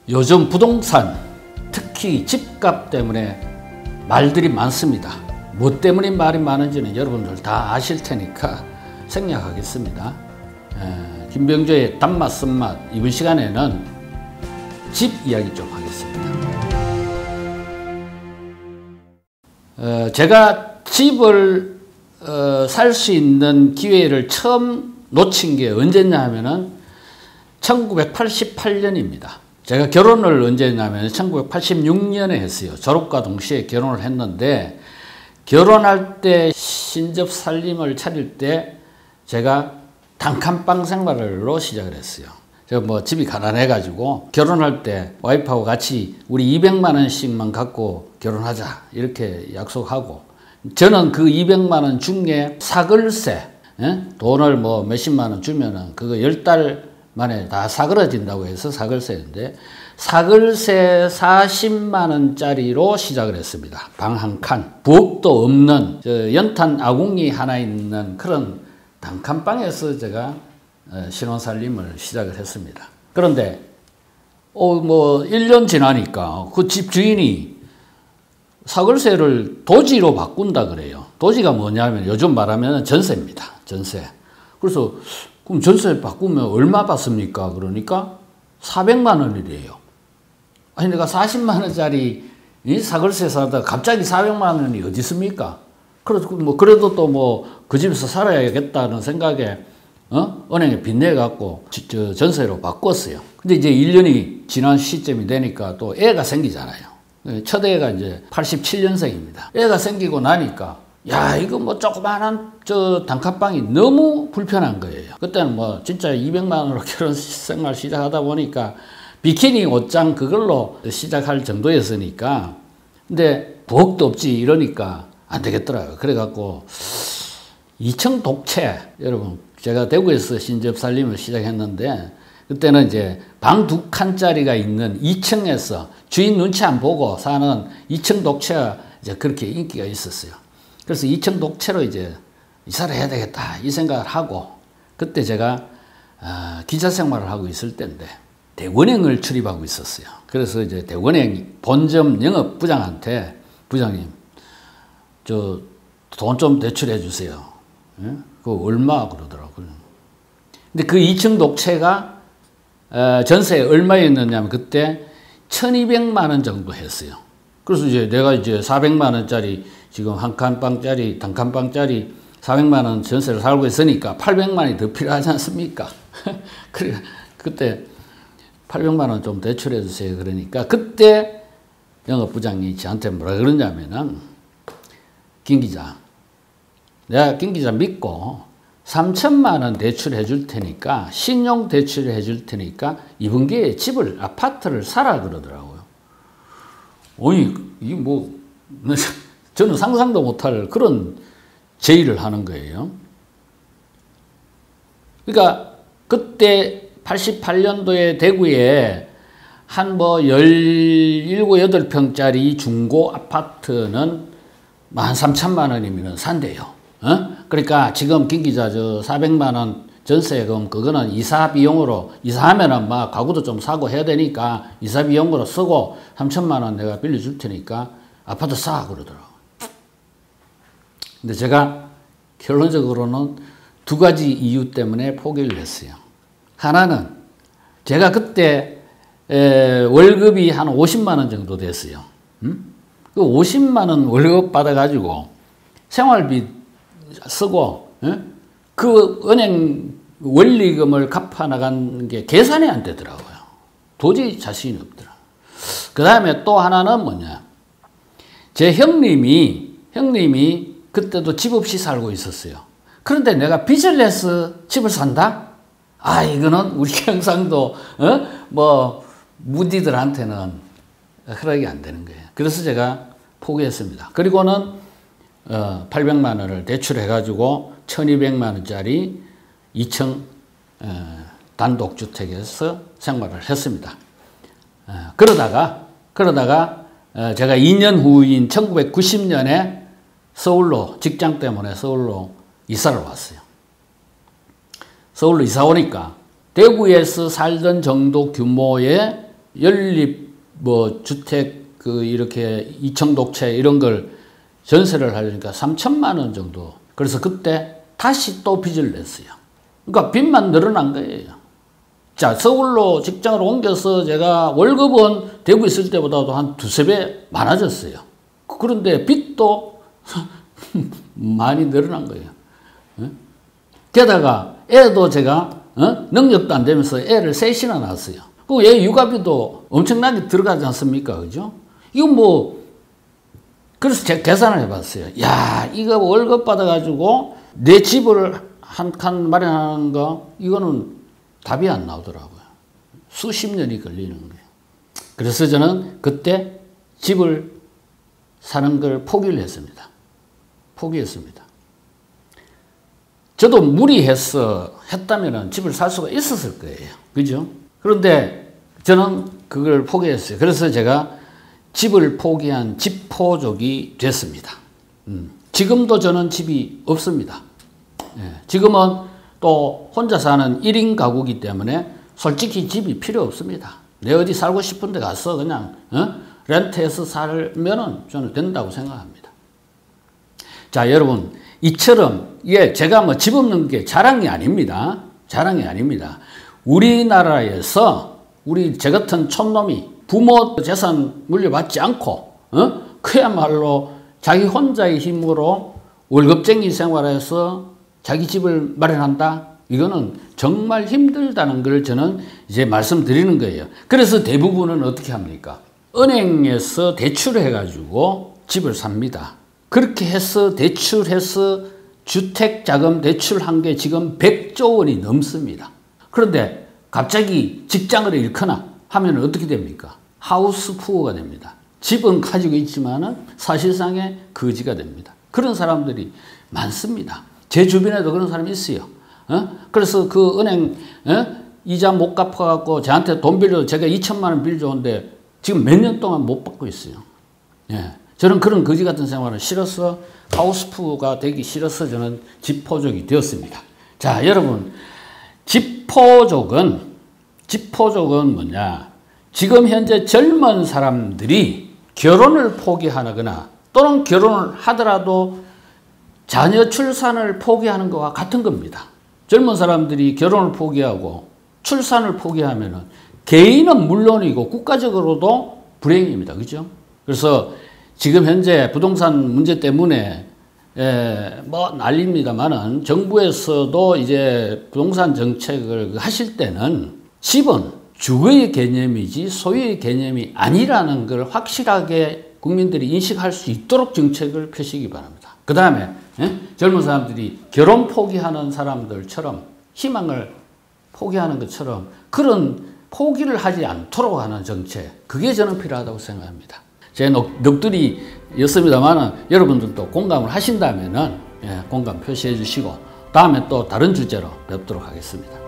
요즘 부동산, 특히 집값 때문에 말들이 많습니다. 뭐 때문에 말이 많은지는 여러분들 다 아실 테니까 생략하겠습니다. 김병조의 단맛 쓴맛, 이번 시간에는 집 이야기 좀 하겠습니다. 제가 집을 살 수 있는 기회를 처음 놓친 게 언제냐 하면은 1988년입니다. 제가 결혼을 언제 했냐면 1986년에 했어요. 졸업과 동시에 결혼을 했는데, 결혼할 때 신접 살림을 차릴 때 제가 단칸방 생활로 시작을 했어요. 제가 뭐 집이 가난해가지고 결혼할 때 와이프하고 같이 우리 200만 원씩만 갖고 결혼하자 이렇게 약속하고, 저는 그 200만 원 중에 사글세, 돈을 뭐 몇십만 원 주면은 그거 10달 만에 다 사그러진다고 해서 사글세인데, 사글세 40만 원짜리로 시작을 했습니다. 방 한 칸, 부엌도 없는 연탄 아궁이 하나 있는 그런 단칸방에서 제가 신혼살림을 시작을 했습니다. 그런데 뭐 1년 지나니까 그 집 주인이 사글세를 도지로 바꾼다 그래요. 도지가 뭐냐면 요즘 말하면 전세입니다. 전세. 그래서 그럼 전세 바꾸면 얼마 받습니까? 그러니까 400만 원이래요. 아니 내가 40만 원짜리 사글세 사다 갑자기 400만 원이 어디 있습니까? 그래서 뭐 그래도 또 뭐 그 집에서 살아야겠다는 생각에 은행에 빚내 갖고 전세로 바꿨어요. 근데 이제 1년이 지난 시점이 되니까 또 애가 생기잖아요. 첫 애가 이제 87년생입니다. 애가 생기고 나니까 야, 이거 뭐 조그마한 단칸방이 너무 불편한 거예요. 그때는 뭐 진짜 200만 원으로 결혼 생활 시작하다 보니까 비키니 옷장 그걸로 시작할 정도였으니까, 근데 부엌도 없지 이러니까 안 되겠더라고요. 그래갖고 2층 독채, 여러분 제가 대구에서 신접 살림을 시작했는데, 그때는 이제 방 2칸짜리가 있는 2층에서 주인 눈치 안 보고 사는 2층 독채가 이제 그렇게 인기가 있었어요. 그래서 2층 독채로 이제 이사를 해야 되겠다 이 생각을 하고, 그때 제가 기자 생활을 하고 있을 때인데 대원행을 출입하고 있었어요. 그래서 이제 대원행 본점 영업부장한테 부장님 저 돈 좀 대출해 주세요. 그거 얼마 그러더라고요. 근데 그 2층 독채가 전세 얼마였느냐면 그때 1200만 원 정도 했어요. 그래서 이제 내가 이제 400만 원짜리 지금 한 칸방짜리 단칸방짜리 400만 원 전세를 살고 있으니까 800만 원이 더 필요하지 않습니까? 그래 그때 800만 원 좀 대출해 주세요. 그러니까 그때 영업부장이 저한테 뭐라 그러냐면은, 김 기자, 내가 김 기자 믿고 3천만 원 대출해 줄 테니까, 신용 대출해 줄 테니까 이번 기회에 집을, 아파트를 사라 그러더라고요. 어이, 이 뭐, 저는 상상도 못할 그런 제의를 하는 거예요. 그러니까 그때 88년도에 대구에 한 뭐 17, 8평짜리 중고 아파트는 13,000만 원이면 산대요. 그러니까 지금 김 기자 저 400만 원 전세금 그거는 이사 비용으로, 이사하면은 막 가구도 좀 사고 해야 되니까 이사 비용으로 쓰고 3천만 원 내가 빌려줄 테니까 아파트 사 그러더라고요. 근데 제가 결론적으로는 두 가지 이유 때문에 포기를 했어요. 하나는 제가 그때 월급이 한 50만 원 정도 됐어요. 그 50만 원 월급 받아가지고 생활비 쓰고 그 은행 원리금을 갚아 나간 게 계산이 안 되더라고요. 도저히 자신이 없더라고요. 그 다음에 또 하나는 뭐냐, 제 형님이 그때도 집 없이 살고 있었어요. 그런데 내가 빚을 내서 집을 산다? 아, 이거는 우리 경상도 뭐 무디들한테는 허락이 안 되는 거예요. 그래서 제가 포기했습니다. 그리고는 800만 원을 대출해 가지고 1200만 원짜리 2층 단독주택에서 생활을 했습니다. 그러다가 제가 2년 후인 1990년에 서울로, 직장 때문에 서울로 이사를 왔어요. 서울로 이사 오니까 대구에서 살던 정도 규모의 연립 뭐 주택 그 이렇게 2층 독채 이런 걸 전세를 하려니까 3천만 원 정도. 그래서 그때 다시 또 빚을 냈어요. 그러니까 빚만 늘어난 거예요. 자, 서울로 직장을 옮겨서 제가 월급은 대구에 있을 때보다도 한 두세 배 많아졌어요. 그런데 빚도 많이 늘어난 거예요. 게다가 애도 제가 능력도 안 되면서 애를 셋이나 낳았어요. 그 애 육아비도 엄청나게 들어가지 않습니까? 그죠? 이건 뭐, 그래서 제가 계산을 해봤어요. 야, 이거 월급 받아가지고 내 집을 한 칸 마련하는 거, 이거는 답이 안 나오더라고요. 수십 년이 걸리는 거예요. 그래서 저는 그때 집을 사는 걸 포기를 했습니다. 포기했습니다. 저도 무리해서 했다면 집을 살 수가 있었을 거예요. 그죠? 그런데 저는 그걸 포기했어요. 그래서 제가 집을 포기한 집포족이 됐습니다. 지금도 저는 집이 없습니다. 지금은 또 혼자 사는 1인 가구이기 때문에 솔직히 집이 필요 없습니다. 내 어디 살고 싶은 데 가서 그냥 렌트해서 살면은 저는 된다고 생각합니다. 자, 여러분, 이처럼 제가 뭐 집 없는 게 자랑이 아닙니다. 자랑이 아닙니다. 우리나라에서 제 같은 촌놈이 부모 재산 물려받지 않고 그야말로 자기 혼자의 힘으로 월급쟁이 생활해서 자기 집을 마련한다? 이거는 정말 힘들다는 걸 저는 이제 말씀드리는 거예요. 그래서 대부분은 어떻게 합니까? 은행에서 대출해가지고 집을 삽니다. 그렇게 해서 대출해서 주택자금 대출한 게 지금 100조 원이 넘습니다. 그런데 갑자기 직장을 잃거나 하면 어떻게 됩니까? 하우스 푸어가 됩니다. 집은 가지고 있지만은 사실상의 거지가 됩니다. 그런 사람들이 많습니다. 제 주변에도 그런 사람이 있어요. 그래서 그 은행 이자 못 갚아갖고 저한테 돈 빌려 제가 2천만 원 빌려줬는데 지금 몇 년 동안 못 받고 있어요. 저는 그런 거지 같은 생활을 싫어서 하우스푸어가 되기 싫어서 저는 집포족이 되었습니다. 자, 여러분, 집포족은 뭐냐? 지금 현재 젊은 사람들이 결혼을 포기하거나 또는 결혼을 하더라도 자녀 출산을 포기하는 것과 같은 겁니다. 젊은 사람들이 결혼을 포기하고 출산을 포기하면은 개인은 물론이고 국가적으로도 불행입니다. 그죠? 그래서 지금 현재 부동산 문제 때문에 뭐 난립니다만은 정부에서도 이제 부동산 정책을 하실 때는 집은 주거의 개념이지 소유의 개념이 아니라는 걸 확실하게 국민들이 인식할 수 있도록 정책을 펴시기 바랍니다. 그 다음에 젊은 사람들이 결혼 포기하는 사람들처럼 희망을 포기하는 것처럼 그런 포기를 하지 않도록 하는 정책, 그게 저는 필요하다고 생각합니다. 제 넋두리였습니다만은 여러분들도 공감을 하신다면은 공감 표시해 주시고 다음에 또 다른 주제로 뵙도록 하겠습니다.